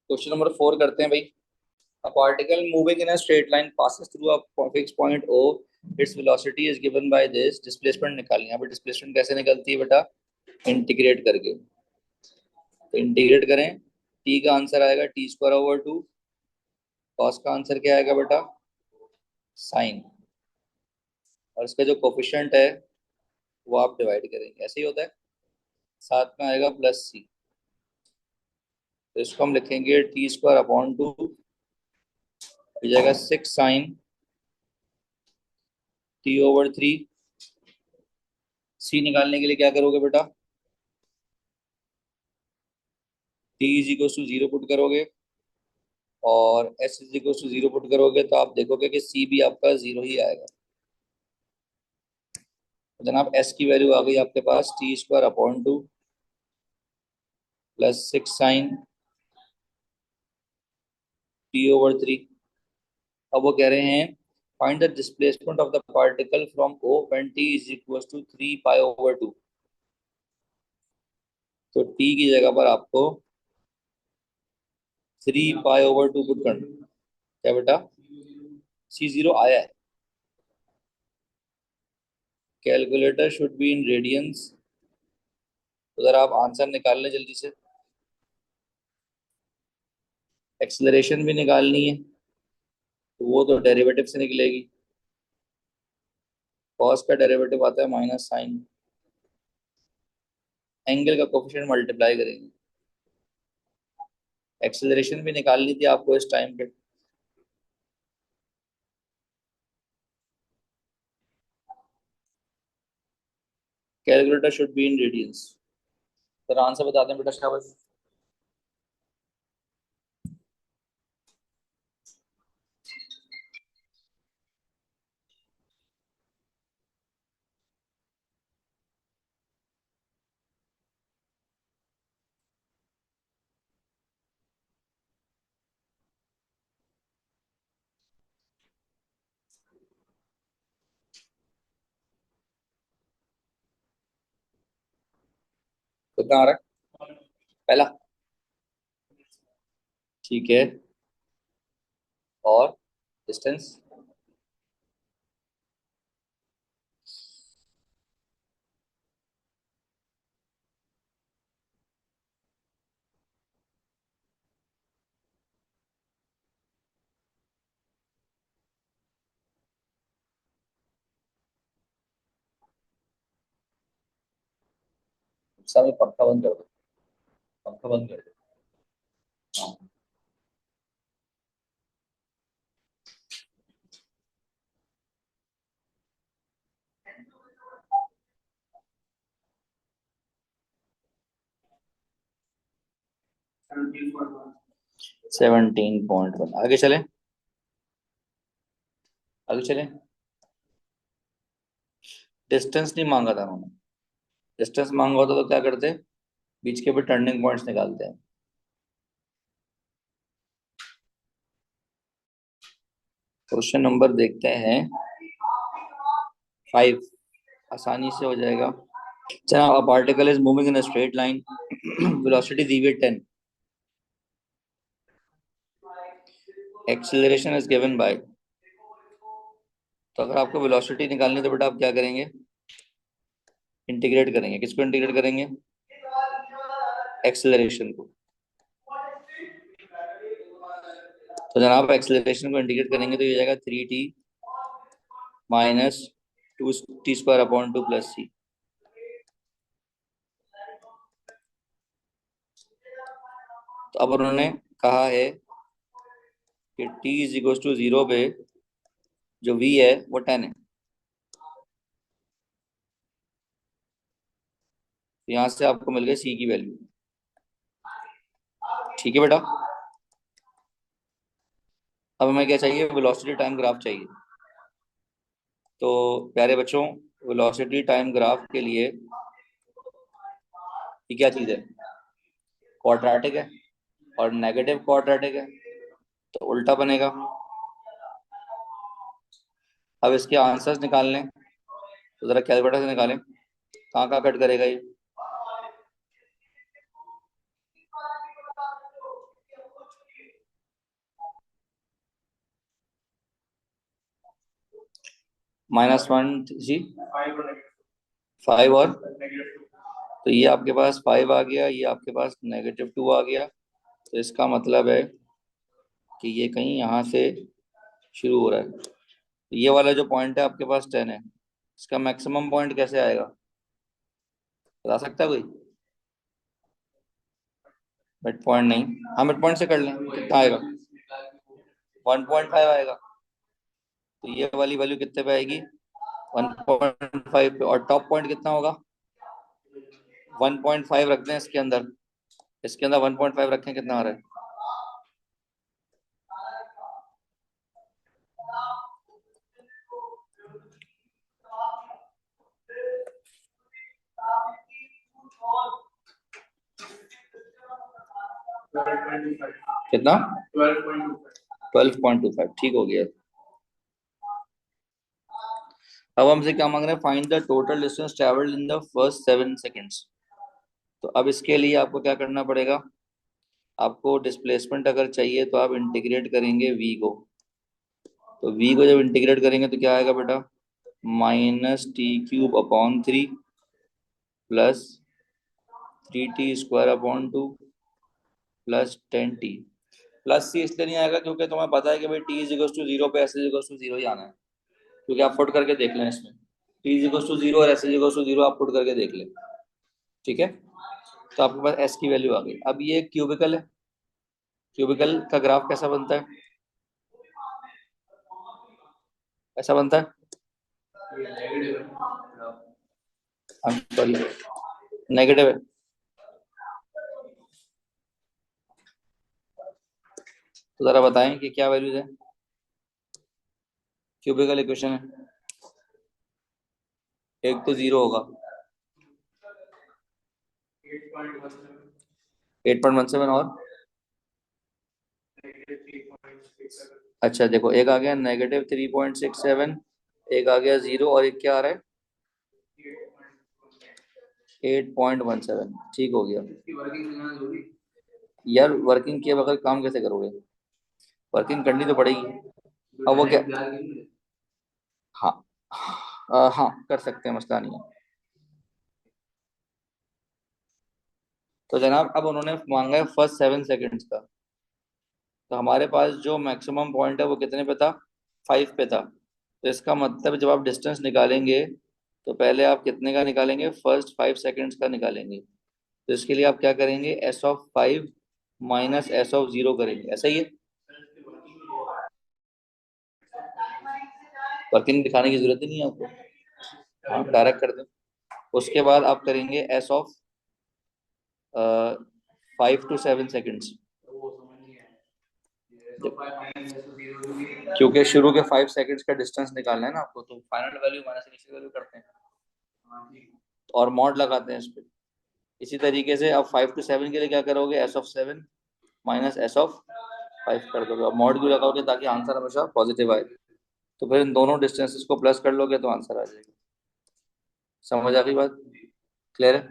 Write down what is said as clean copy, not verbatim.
Question number 4 करते हैं भाई। A particle moving in a straight line passes through a fixed point O. Its velocity is given by this. Displacement निकालनी है। यहाँ पे displacement कैसे निकलती है बेटा? इंटीग्रेट करके। तो इंटीग्रेट करें, t का आंसर आएगा t²/2। cos का आंसर क्या आएगा बेटा? साइन। और इसका जो कोफिशिएंट है वो आप डिवाइड करेंगे, ऐसे ही होता है। साथ में आएगा +c। तो इसको हम लिखेंगे t²/2 हो जाएगा 6 sin t/3। c निकालने के लिए क्या करोगे बेटा? t = 0 पुट करोगे और s = 0 पुट करोगे तो आप देखोगे कि c भी आपका 0 ही आएगा। तो जनाब s की वैल्यू आ गई आपके पास t²/2 +6 sin t/3। अब वो कह रहे हैं find the displacement of the particle from O when t = 3π/2। तो t की जगह पर आपको 3π/2 पुट करना। क्या बेटा? c0 आया है। Calculator should be in radiance. उधर आप आंसर निकाल लें जल्दी से। एक्सेलरेशन भी निकालनी है तो वो तो डेरिवेटिव से निकलेगी। कॉस का डेरिवेटिव आता है माइनस साइन। एंगल का कोफिशिएंट मल्टीप्लाई करेंगे। एक्सेलरेशन भी निकालनी थी आपको इस टाइम पे। Calculator should be in radiance. तो आंसर बता दें बेटा शाबाश। कितना आ रहा है? पहला। ठीक है। और डिस्टेंस? सब पंखा बंद कर दो। पंखा बंद कर दो। हाँ। 17.1 आगे चले। आगे चले। डिस्टेंस नहीं मांगा था उन्होंने। डिस्टेंस मांगा होता तो क्या करते? बीच के भी टर्निंग पॉइंट्स निकालते हैं। क्वेश्चन नंबर देखते हैं 5। आसानी से हो जाएगा। चलो, a particle is moving in a straight line. Velocity deviate 10. Acceleration is given by। तो अगर आपको वेलोसिटी निकालनी है तो बेटा आप क्या करेंगे? इंटीग्रेट करेंगे। किसको इंटीग्रेट करेंगे? एक्सेलरेशन को। तो जनाब एक्सेलरेशन को इंटीग्रेट करेंगे तो ये जाएगा 3t - 2t² + c। तो अब उन्होंने कहा है कि t = 0 पे जो v है वो 10 है। तो यहां से आपको मिल गई c की वैल्यू। ठीक है बेटा। अब हमें क्या चाहिए? वेलोसिटी टाइम ग्राफ चाहिए। तो प्यारे बच्चों, वेलोसिटी टाइम ग्राफ के लिए ये क्या चीज है? क्वाड्रेटिक है और नेगेटिव क्वाड्रेटिक है तो उल्टा बनेगा। अब इसके आंसर्स निकाल लें तो जरा कैलकुलेटर से निकालें। कहाँ कहाँ कट करेगा ये? -1 जी, 5 और तो ये आपके पास 5 आ गया, ये आपके पास -2 आ गया। तो इसका मतलब है कि ये कहीं यहाँ से शुरू हो रहा है। तो ये वाला जो पॉइंट है आपके पास 10 है, इसका मैक्सिमम पॉइंट कैसे आएगा, बता सकता है कोई? मिड पॉइंट नहीं, हाँ मिड पॉइंट से कर लें, कितना आएगा? 1.5 आएगा। तो ये वाली वैल्यू कितने पे आएगी? 1.5 पे। और टॉप पॉइंट कितना होगा? 1.5 रख दें इसके अंदर, 1.5 रखें, कितना आ रहा है? कितना? 12.25, ठीक हो गया। अब हमसे क्या मांग रहे हैं? Find the total distance travelled in the first 7 seconds. तो अब इसके लिए आपको क्या करना पड़ेगा? आपको डिस्प्लेसमेंट अगर चाहिए तो आप इंटीग्रेट करेंगे v को। तो v को जब इंटीग्रेट करेंगे तो क्या आएगा बेटा? -t³ upon 3 plus 3t² upon 2 plus 10t। Plus C इसलिए नहीं आएगा क्योंकि तुम्हें पता है कि भाई t=0 पे s=0 ही आना है, क्योंकि आप पुट करके देख लें इसमें, t=0 और s=0 आप पुट करके देख लें। ठीक है, तो आपके पास s की वैल्यू आ गई। अब ये क्यूबिकल है, क्यूबिकल का ग्राफ कैसा बनता है? ऐसा बनता है, सॉरी नेगेटिव है। तो जरा बताएं कि क्या वैल्यूज है। क्यूबिकल इक्वेशन है, एक तो 0 होगा, 8.17 और अच्छा देखो, एक आ गया -3.67, एक आ गया 0 और एक क्या आ रहा है? 8.17। ठीक हो गया। यार वर्किंग किए बगैर काम कैसे करोगे? वर्किंग करनी तो पड़ेगी। अब वो क्या, हाँ हाँ कर सकते हैं, मसला नहीं है। तो जनाब अब उन्होंने मांगा है फर्स्ट 7 सेकेंड्स का। तो हमारे पास जो मैक्सिमम पॉइंट है वो कितने पे था? 5 पे था। तो इसका मतलब जब आप डिस्टेंस निकालेंगे तो पहले आप कितने का निकालेंगे? फर्स्ट 5 सेकेंड्स का निकालेंगे। तो इसके लिए आप क्या करेंगे? s(5) माइनस s(0) करेंगे, ऐसा ही है। वर्किंग दिखाने की जरूरत ही नहीं है आपको, हाँ डायरेक्ट कर दें। उसके बाद आप करेंगे s(5 to 7 seconds), क्योंकि शुरू के 5 सेकंड्स का डिस्टेंस निकालना है ना आपको, तो final value minus initial value करते हैं और मॉड लगाते हैं इस पे। इसी तरीके से अब 5 to 7 के लिए क्या करोगे? s(7) माइनस s(5) कर दोगे। अब मॉड क्यों लगाओगे? ताकि आंसर हमेशा पॉजिटिव आए। तो फिर इन दोनों डिस्टेंसेस को प्लस कर लोगे तो आंसर आ जाएगा। समझ आ गई बात? क्लियर है?